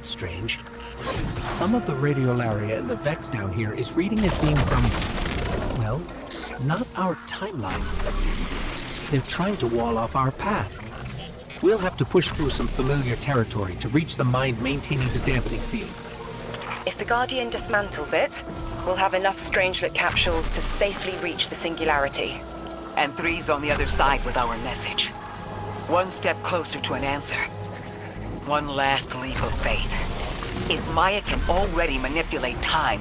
bit strange. Some of the radiolaria in the Vex down here is reading as being from, well, not our timeline. They're trying to wall off our path. We'll have to push through some familiar territory to reach the mine maintaining the dampening field. If the Guardian dismantles it, we'll have enough Strangelet capsules to safely reach the Singularity. And 3's on the other side with our message. One step closer to an answer. One last leap of faith. If Maya can already manipulate time,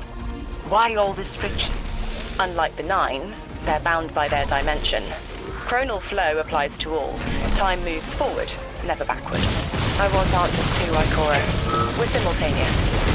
why all this friction? Unlike the 9, they're bound by their dimension. Chronal flow applies to all. Time moves forward, never backward. I want answers too, Ikora. We're simultaneous.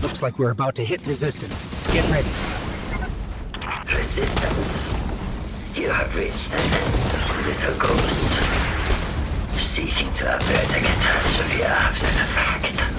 Looks like we're about to hit resistance. Get ready. Resistance. You have reached the end, little ghost. Seeking to avert a catastrophe after the fact.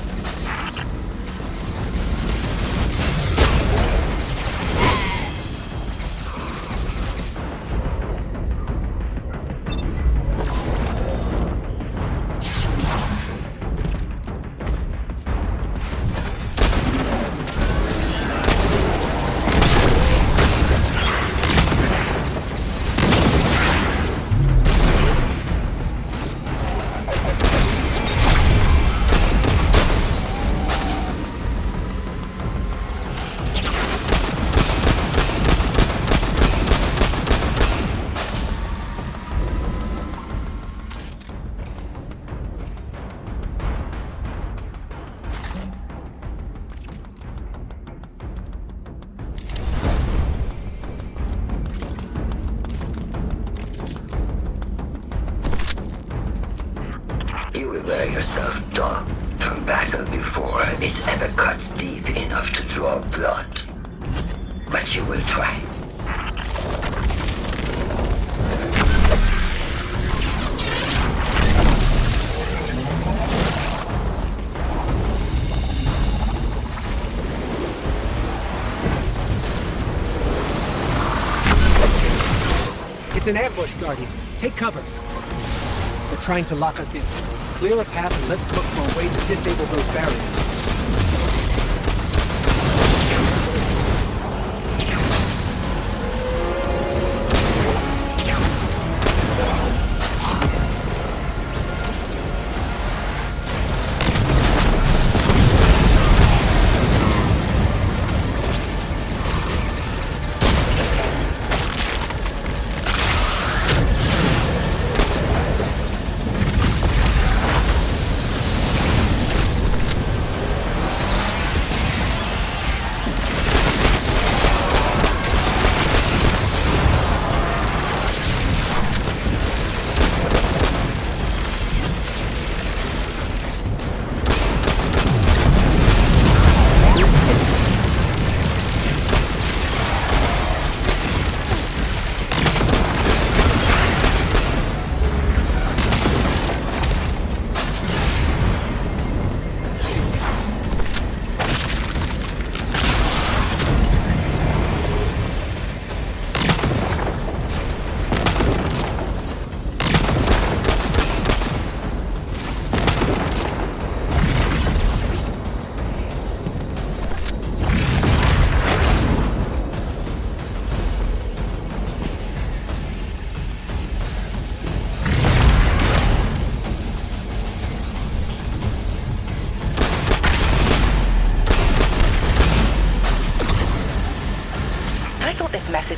You will wear yourself dull from battle before it ever cuts deep enough to draw blood. But you will try. It's an ambush, Guardian. Take cover. They're trying to lock us in. Clear a path and let's look for a way to disable those barriers.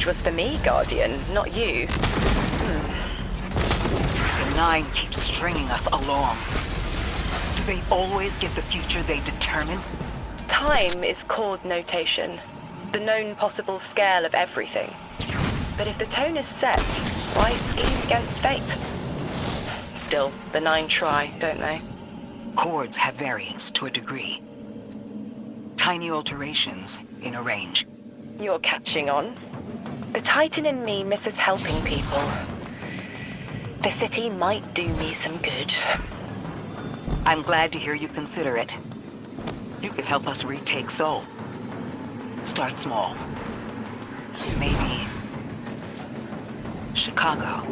message was for me, Guardian, not you. The Nine keeps stringing us along. Do they always get the future they determine? Time is chord notation, the known possible scale of everything. But if the tone is set, why scheme against fate? Still, the Nine try, don't they? Chords have variance to a degree. Tiny alterations in a range. You're catching on. The Titan in me misses helping people. The city might do me some good. I'm glad to hear you consider it. You could help us retake Seoul. Start small. Maybe Chicago.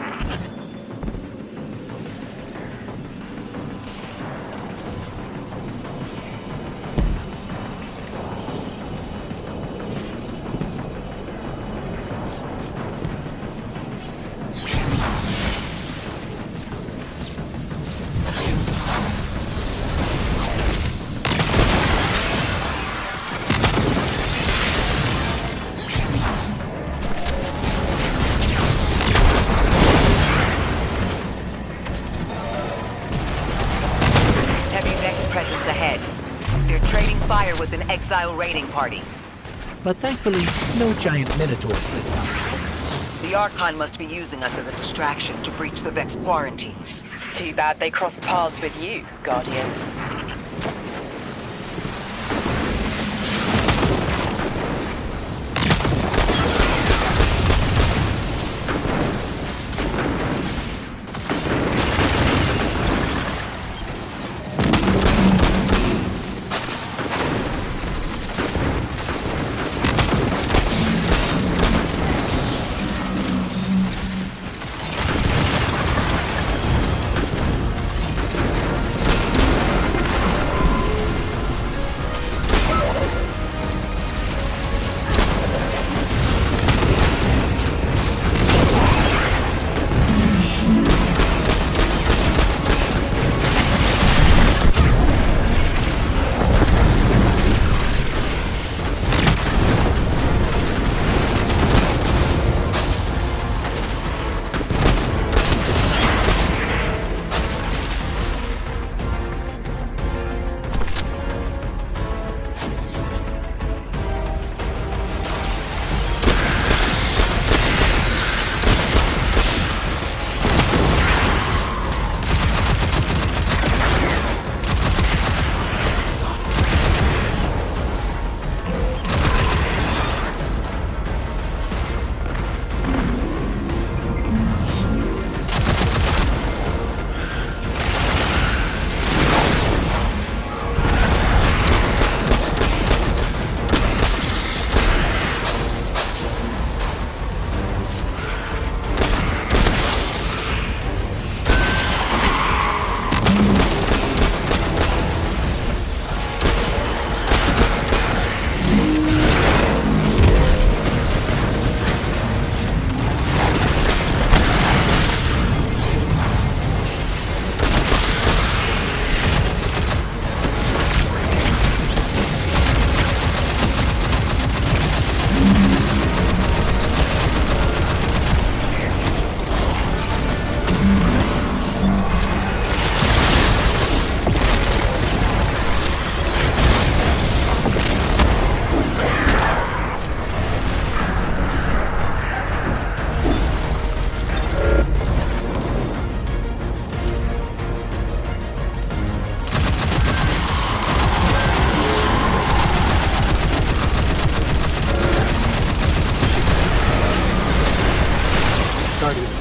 Presence ahead. They're trading fire with an exile raiding party. But thankfully, no giant minotaurs this time. The Archon must be using us as a distraction to breach the Vex quarantine. Too bad they crossed paths with you, Guardian.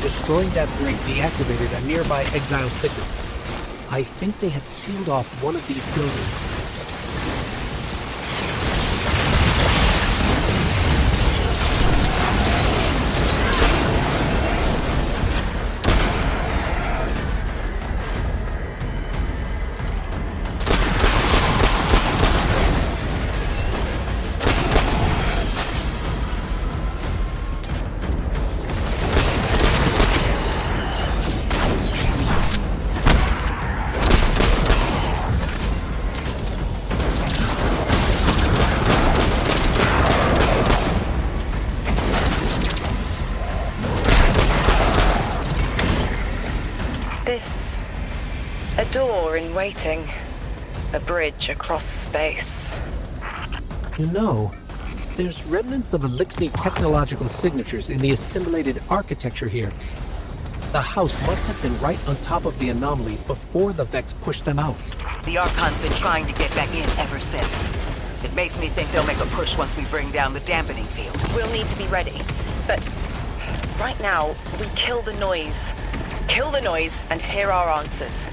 Destroying that brig deactivated a nearby exile signal. I think they had sealed off one of these buildings. This... a door in waiting. A bridge across space. You know, there's remnants of Elixir technological signatures in the assimilated architecture here. The house must have been right on top of the anomaly before the Vex pushed them out. The Archon's been trying to get back in ever since. It makes me think they'll make a push once we bring down the dampening field. We'll need to be ready. But right now, we kill the noise. Kill the noise and hear our answers.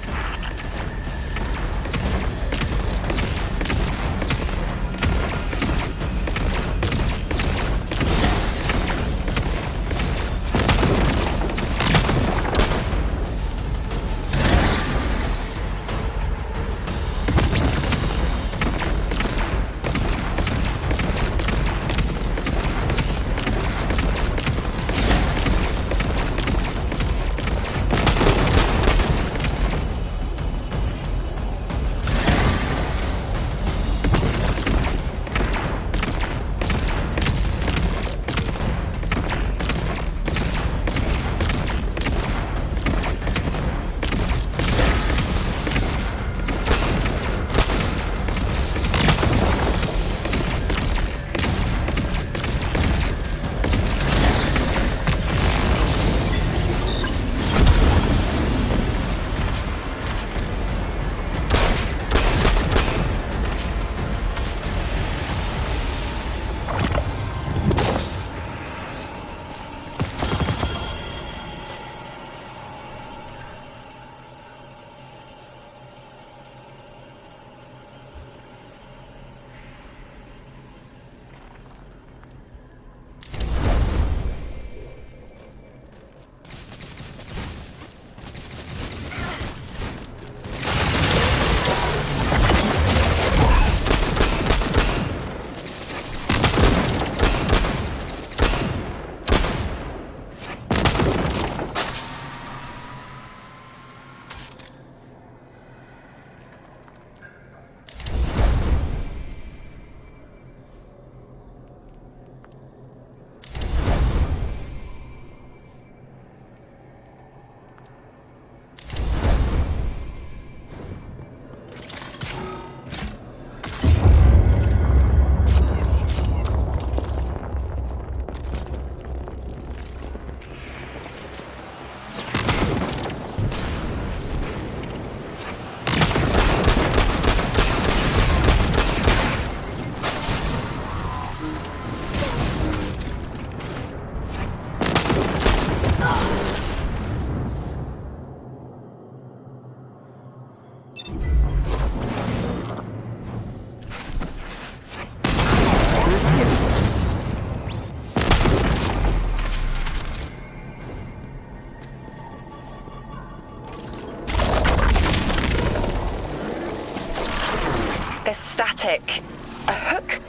Static. A hook?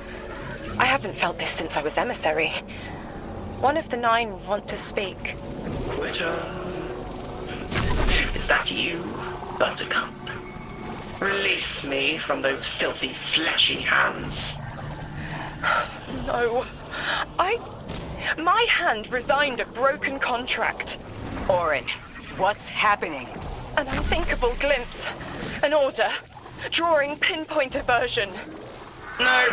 I haven't felt this since I was emissary. One of the 9 want to speak. Quitter. Is that you, Buttercup? Release me from those filthy, fleshy hands. No. My hand resigned a broken contract. Orin, what's happening? An unthinkable glimpse. An order. Drawing pinpoint aversion. No,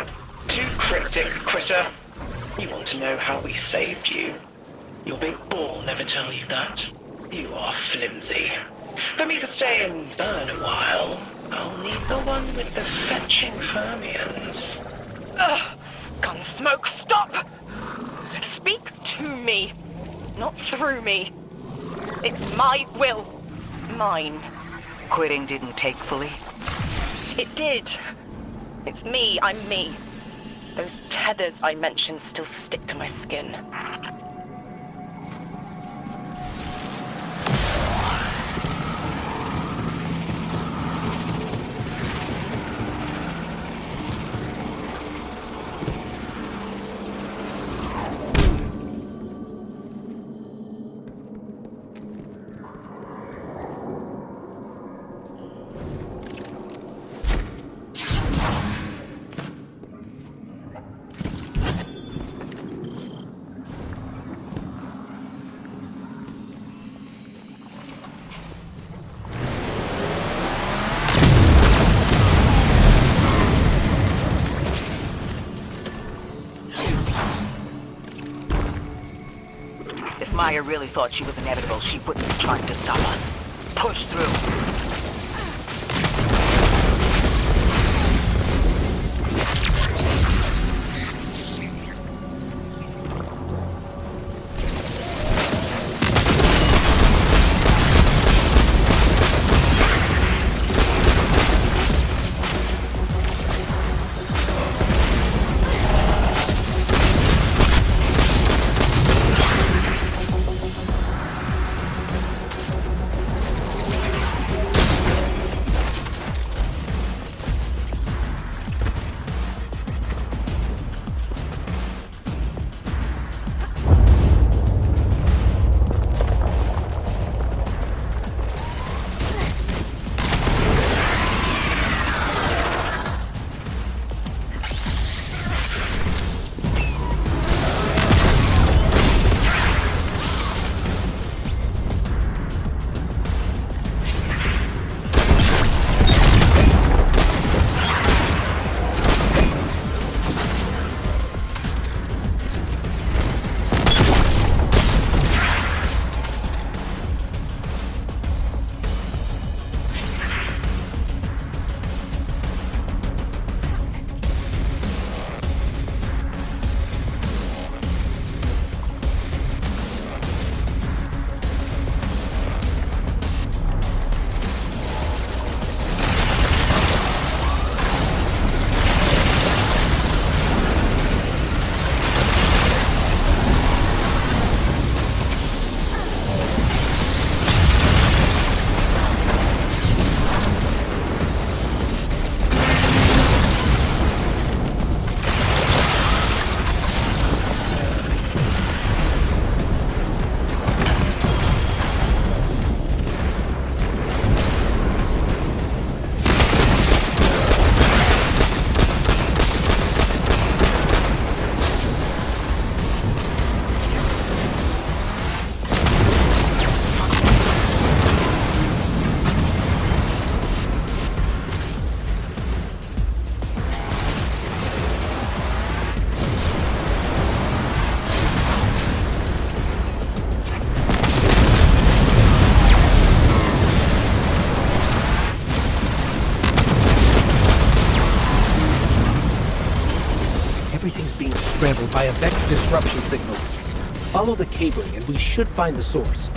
too cryptic, Quitter. You want to know how we saved you? Your big ball never tell you that. You are flimsy. For me to stay and burn a while, I'll need the one with the fetching fermions. Ugh! Gunsmoke, stop! Speak to me, not through me. It's my will. Mine. Quitting didn't take fully? It did. It's me, I'm me. Those tethers I mentioned still stick to my skin. If Maya really thought she was inevitable, she wouldn't be trying to stop us. Push through. Scrambled by a Vex disruption signal. Follow the cabling and we should find the source.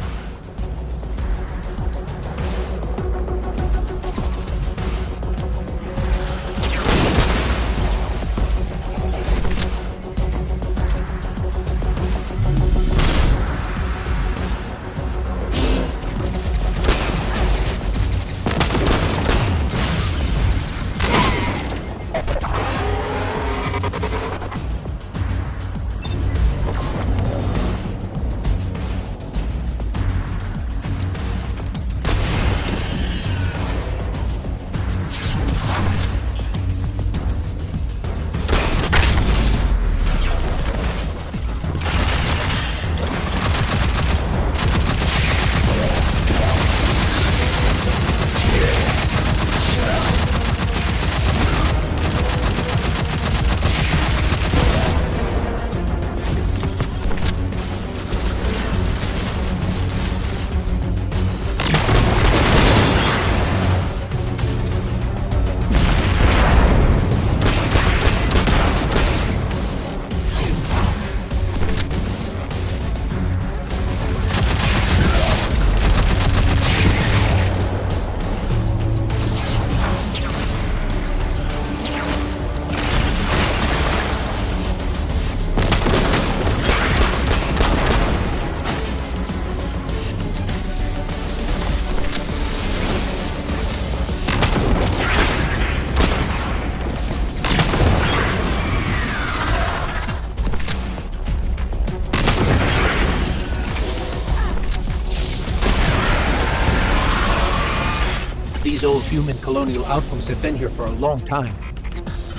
These old human colonial outposts have been here for a long time.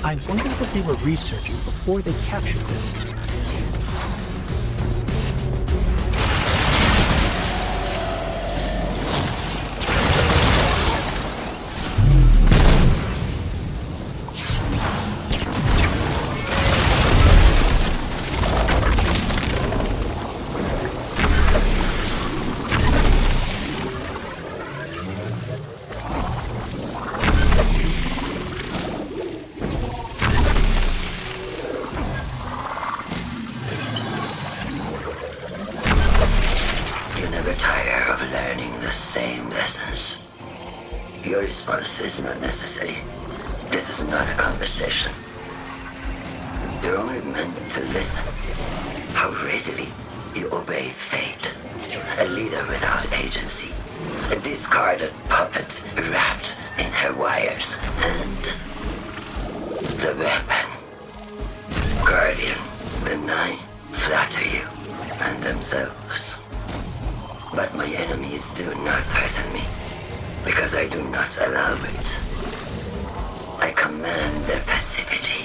I wonder what they were researching before they captured this. never tire of learning the same lessons. Your response is not necessary. This is not a conversation. You're only meant to listen. How readily you obey fate. A leader without agency. A discarded puppet wrapped in her wires. And the weapon. Guardian, the Nine flatter you and themselves. But my enemies do not threaten me, because I do not allow it. I command their passivity.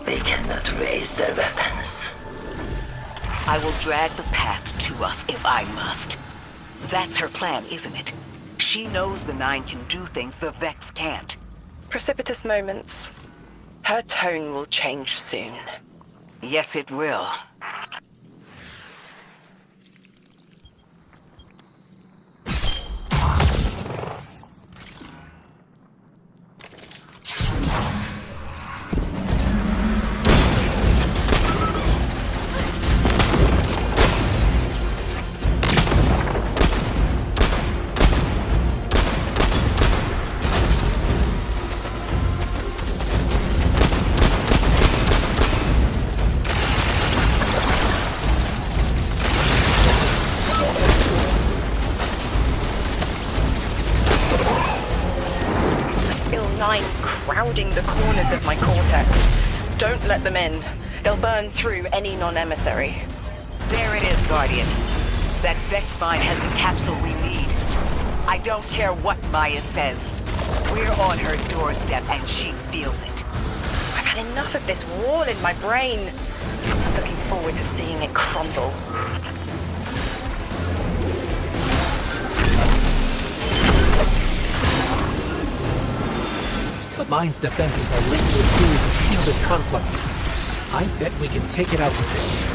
They cannot raise their weapons. I will drag the past to us if I must. That's her plan, isn't it? She knows the Nine can do things the Vex can't. Precipitous moments. Her tone will change soon. Yes, it will. Crowding the corners of my cortex. Don't let them in. They'll burn through any non-emissary. There it is, Guardian. That Vex mine has the capsule we need. I don't care what Maya says. We're on her doorstep and she feels it. I've had enough of this wall in my brain. I'm looking forward to seeing it crumble. The mine's defenses are linked to a series of shielded confluxes. I bet we can take it out with this.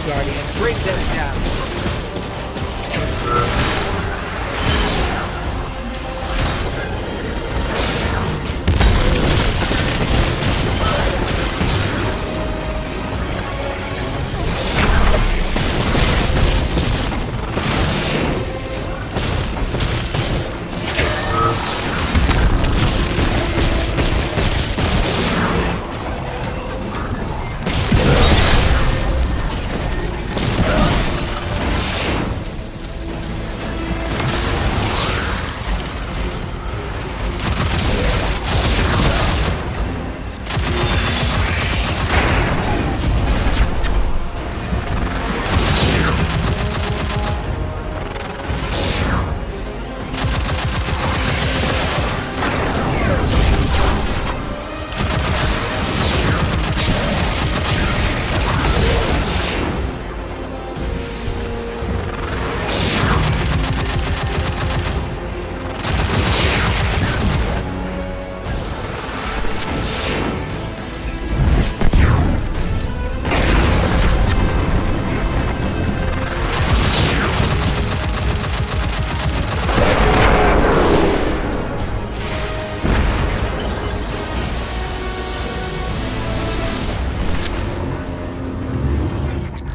Guardian, bring them down.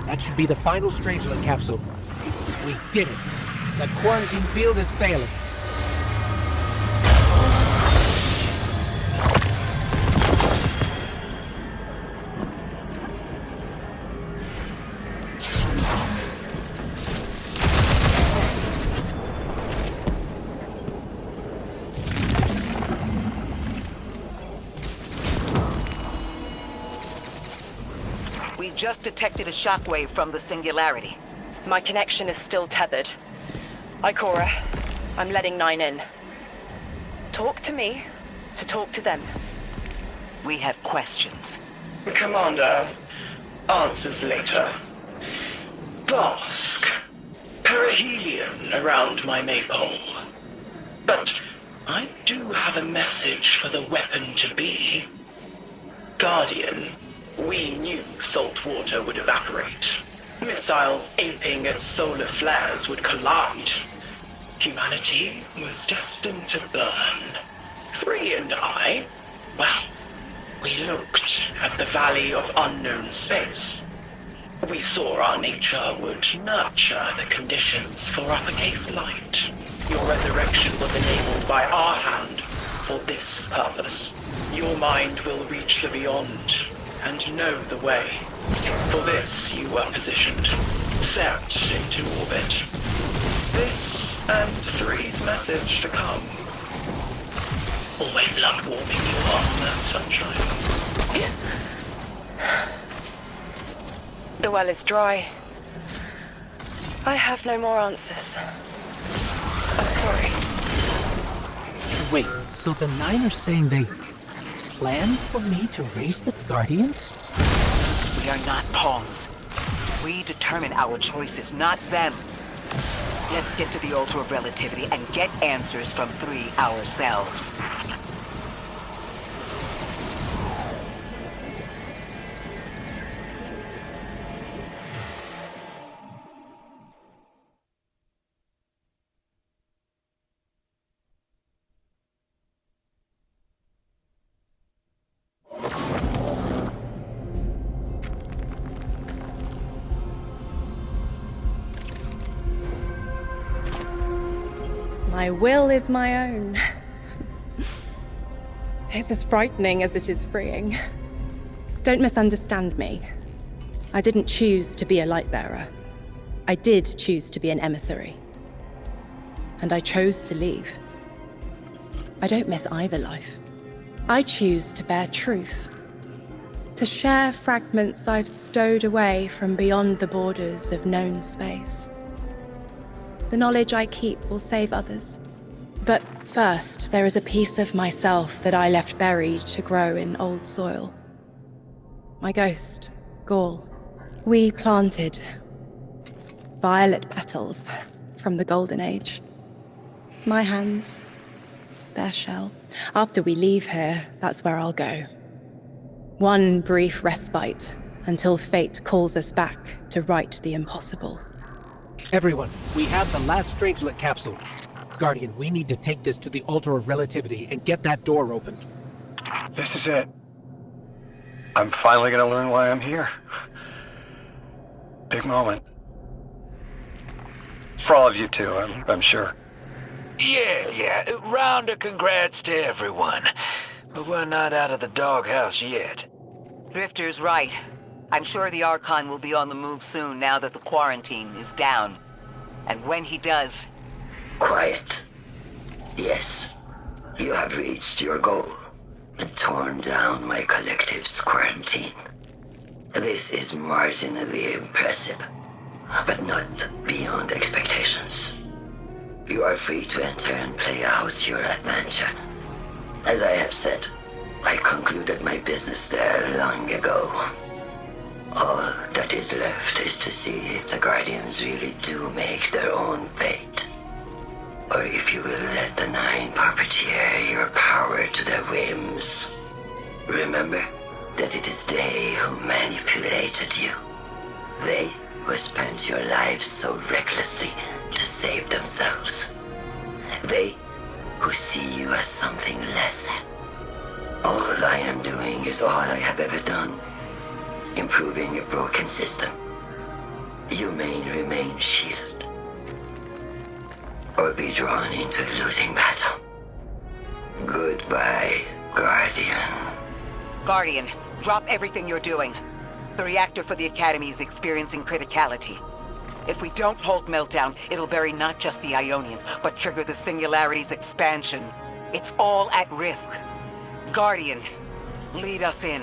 That should be the final Strangelet capsule. We did it. That quarantine field is failing. We just detected a shockwave from the Singularity. My connection is still tethered. Ikora, I'm letting 9 in. Talk to me to talk to them. We have questions. Commander, answers later. Bask. Perihelion around my maypole. But I do have a message for the weapon to be. Guardian, we knew salt water would evaporate. Missiles aping at solar flares would collide. Humanity was destined to burn. 3 and I, well, we looked at the Valley of Unknown Space. We saw our nature would nurture the conditions for uppercase light. Your resurrection was enabled by our hand for this purpose. Your mind will reach the beyond and know the way. For this you were positioned, set into orbit. This and 3's message to come. Always loved warming you up, sunshine. The well is dry. I have no more answers. I'm sorry. Wait, so the 9 are saying they planned for me to raise the Guardian? We are not pawns. We determine our choices, not them. Let's get to the Altar of Relativity and get answers from 3 ourselves. My will is my own. It's as frightening as it is freeing. Don't misunderstand me. I didn't choose to be a light bearer. I did choose to be an emissary. And I chose to leave. I don't miss either life. I choose to bear truth. To share fragments I've stowed away from beyond the borders of known space. The knowledge I keep will save others. But first, there is a piece of myself that I left buried to grow in old soil. My ghost, Gaul. We planted violet petals from the Golden Age. My hands, their shell. After we leave here, that's where I'll go. One brief respite until fate calls us back to right the impossible. Everyone, we have the last Strangelet capsule. Guardian, we need to take this to the Altar of Relativity and get that door open. This is it. I'm finally gonna learn why I'm here. Big moment. For all of you too, I'm sure. Yeah. Round of congrats to everyone. But we're not out of the doghouse yet. Drifter's right. I'm sure the Archon will be on the move soon now that the quarantine is down. And when he does... Quiet. Yes, you have reached your goal and torn down my collective's quarantine. This is marginally impressive, but not beyond expectations. You are free to enter and play out your adventure. As I have said, I concluded my business there long ago. All that is left is to see if the Guardians really do make their own fate. Or if you will let the Nine puppeteer your power to their whims. Remember that it is they who manipulated you. They who spent your lives so recklessly to save themselves. They who see you as something less. All I am doing is all I have ever done. Improving a broken system. You may remain shielded. Or be drawn into a losing battle. Goodbye, Guardian. Guardian, drop everything you're doing. The reactor for the Academy is experiencing criticality. If we don't hold Meltdown, it'll bury not just the Ionians, but trigger the Singularity's expansion. It's all at risk. Guardian, lead us in.